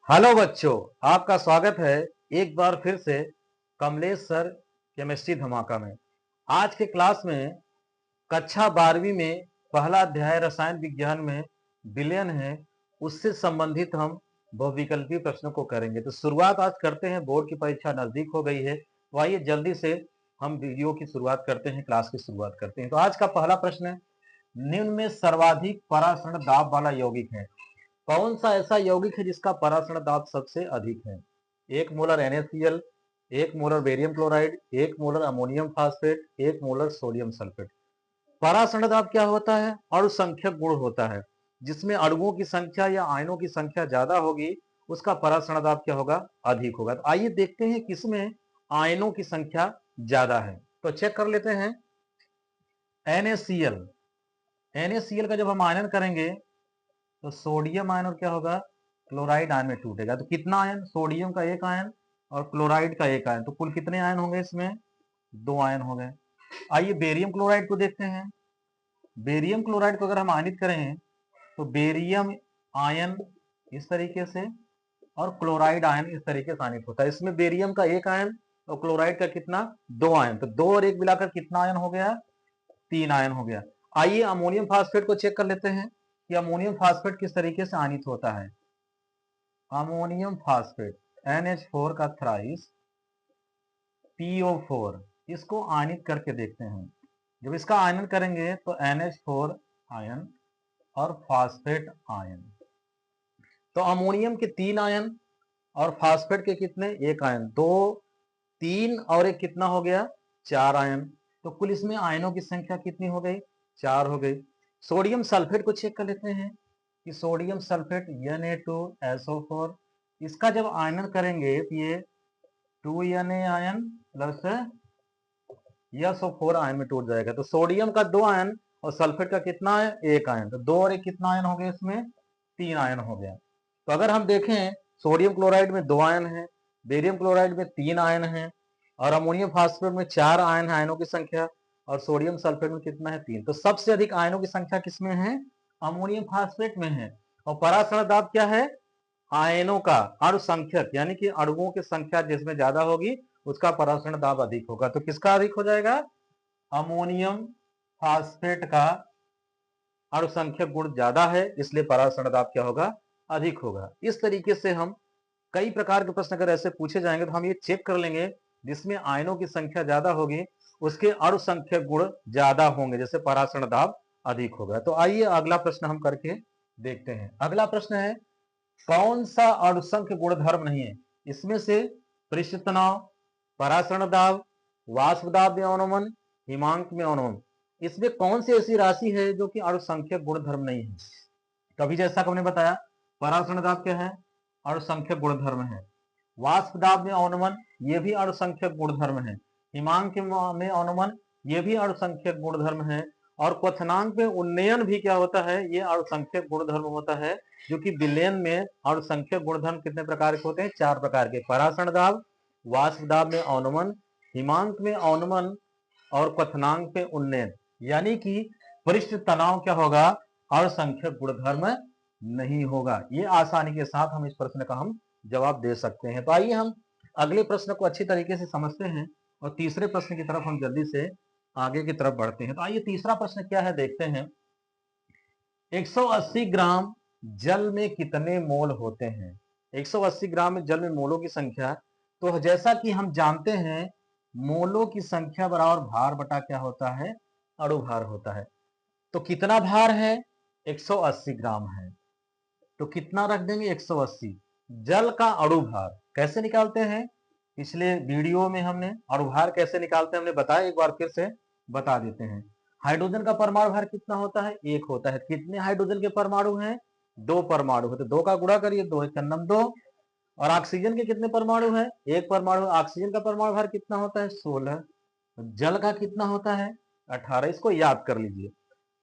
Hello बच्चों, आपका स्वागत है एक बार फिर से कमलेश सर केमिस्ट्री धमाका में। आज के क्लास में कक्षा 12वीं में पहला अध्याय रसायन विज्ञान में विलयन है, उससे संबंधित हम बहुविकल्पीय प्रश्नों को करेंगे। तो शुरुआत आज करते हैं। बोर्ड की परीक्षा नजदीक हो गई है, तो आइए जल्दी से हम वीडियो की शुरुआत करते हैं, क्लास की शुरुआत करते हैं। तो आज का पहला प्रश्न है, निम्न में सर्वाधिक परासरण दाब वाला यौगिक है। कौन सा ऐसा यौगिक है जिसका परासरण दाब सबसे अधिक है? 1 molar NaCl, 1 molar barium chloride, 1 molar ammonium phosphate, 1 molar sodium sulphate. परासरण दाब क्या होता है? अणु संख्यक गुण होता है। जिसमें अणुओं की संख्या या आयनों की संख्या ज्यादा होगी उसका परासरण दाब क्या होगा? अधिक होगा। तो आइए देखते हैं किसमें आयनों की संख्या ज्यादा है। तो चेक कर लेते हैं। NaCl, NaCl का जब हम आयनन करेंगे तो सोडियम आयन और क्या होगा? क्लोराइड आयन में टूटेगा। तो कितना आयन? सोडियम का एक आयन और क्लोराइड का एक आयन, तो कुल कितने आयन होंगे इसमें? 2 आयन हो गए। आइए बेरियम क्लोराइड को देखते हैं। बेरियम क्लोराइड को अगर हम आयनित करें तो बेरियम आयन इस तरीके से और क्लोराइड आयन इस तरीके से आयनित होता है। इसमें बेरियम का एक आयन और क्लोराइड का कितना? 2 आयन। तो 2 और 1 मिलाकर कितना आयन हो गया? 3 आयन हो गया। आइए अमोनियम फास्फेट को चेक कर लेते हैं कि अमोनियम फास्फेट किस तरीके से आयनित होता है। अमोनियम फास्फेट NH4 का थ्राइस PO4, इसको आयनित करके देखते हैं। जब इसका आयनन करेंगे तो NH4 आयन और फास्फेट आयन। तो अमोनियम के 3 आयन और फास्फेट के कितने? 1 आयन। 2 3 और 1 कितना हो गया? 4 आयन। तो कुल इसमें आयनों की संख्या कितनी हो गई? 4 हो गई। सोडियम सल्फेट को चेक कर लेते हैं कि सोडियम सल्फेट Na2SO4, इसका जब आयनन करेंगे तो ये 2Na ion plus SO4 ion में टूट जाएगा। तो सोडियम का 2 आयन और सल्फेट का कितना है? 1 आयन। तो 2 और 1 कितना आयन हो गया? इसमें 3 आयन हो गया। तो अगर हम देखें सोडियम क्लोराइड में 2 आयन है, बेरियम क्लोराइड में 3 आयन है और अमोनियम फास्फेट में 4 आयन है आयनों की संख्या, और सोडियम सल्फेट में कितना है? 3। तो सबसे अधिक आयनों की संख्या किसमें है? अमोनियम फास्फेट में है। और परासरण दाब क्या है? आयनों का अणु संख्यक, यानी कि अणुओं की संख्या जिसमें ज्यादा होगी उसका परासरण दाब अधिक होगा। तो किसका अधिक हो जाएगा? अमोनियम फास्फेट का अणु संख्यक गुण ज्यादा है, इसलिए परासरण दाब क्या होगा? अधिक होगा। इस तरीके से हम कई प्रकार के प्रश्न अगर ऐसे पूछे जाएंगे तो हम ये चेक कर लेंगे जिसमें आयनों की संख्या ज्यादा होगी उसके अणु संख्यक गुण ज्यादा होंगे, जैसे परासरण दाब अधिक होगा। तो आइए अगला प्रश्न हम करके देखते हैं। अगला प्रश्न है, कौन सा अणुसंख्य गुणधर्म नहीं है? इसमें से पृष्ठ तनाव, परासरण दाब, वाष्प दाब में अवनमन, हिमांक में अवनमन, इसमें कौन सी ऐसी राशि है जो कि अणुसंख्यक गुणधर्म नहीं है? कभी जैसा हमने बताया, परासरण दाब क्या है? अणुसंख्यक गुणधर्म है। वाष्प दाब में अवनमन, ये भी अणुसंख्यक गुणधर्म है। हिमांक में अवनमन, ये भी अणुसंख्यक गुणधर्म है। और क्वथनांक में उन्नयन भी क्या होता है? ये अणुसंख्यक गुणधर्म होता है। जो कि विलयन में अणुसंख्यक गुणधर्म कितने प्रकार के होते हैं? 4 प्रकार के। परासरण दाब, वाष्प दाब में अवनमन, हिमांक में अवनमन और क्वथनांक में उन्नयन। यानी कि पृष्ठ तनाव क्या होगा? अणुसंख्यक गुणधर्म नहीं होगा। ये आसानी के साथ हम इस प्रश्न का हम जवाब दे सकते हैं। तो आइए हम अगले प्रश्न को अच्छी तरीके से समझते हैं और तीसरे प्रश्न की तरफ हम जल्दी से आगे की तरफ बढ़ते हैं। तो आइए तीसरा प्रश्न क्या है देखते हैं। 180 ग्राम जल में कितने मोल होते हैं? 180 ग्राम में जल में मोलों की संख्या, तो जैसा कि हम जानते हैं मोलों की संख्या बराबर भार बटा क्या होता है? अणु भार होता है। तो कितना भार है? 180 ग्राम है। तो कितना रख देंगे? 180। जल का अणु भार कैसे निकालते हैं? पिछले वीडियो में हमने अणु भार कैसे निकालते हैं हमने बताया, एक बार फिर से बता देते हैं। हाइड्रोजन का परमाणु भार कितना होता है? 1 होता है। कितने हाइड्रोजन के परमाणु हैं? 2 परमाणु है। तो 2 का गुणा करिए, 2 एक नम 2। और ऑक्सीजन के कितने परमाणु हैं? 1 परमाणु। ऑक्सीजन का परमाणु भार कितना होता है? 16। जल का कितना होता है? 18। इसको याद कर लीजिए।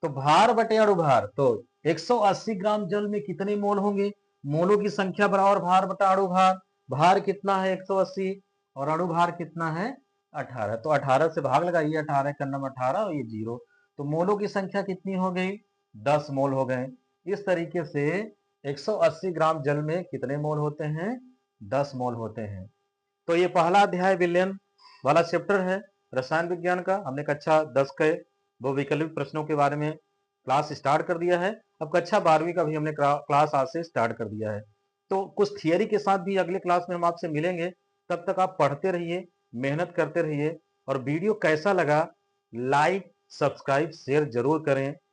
तो भार बटे अणु भार, तो 180 ग्राम जल में कितने मोल होंगे? मोलों की संख्या बराबर भार बटा अणु भार। भार कितना है? 180 और अणु भार कितना है? 18। तो 18 से भाग लगाइए, 18 का नंबर 18 और ये 0। तो मोलों की संख्या कितनी हो गई? 10 मोल हो गए। इस तरीके से 180 ग्राम जल में कितने मोल होते हैं? 10 मोल होते हैं। तो ये पहला अध्याय विलयन वाला चैप्टर है रसायन विज्ञान का। हमने कक्षा 10 के वो वैकल्पिक प्रश्नों के बारे में क्लास स्टार्ट कर दिया है। अब कक्षा 12वीं का भी हमने क्लास आज से स्टार्ट कर दिया है। तो कुछ थियरी के साथ भी अगले क्लास में हम आपसे मिलेंगे। तब तक आप पढ़ते रहिए, मेहनत करते रहिए, और वीडियो कैसा लगा लाइक, सब्सक्राइब, शेयर जरूर करें।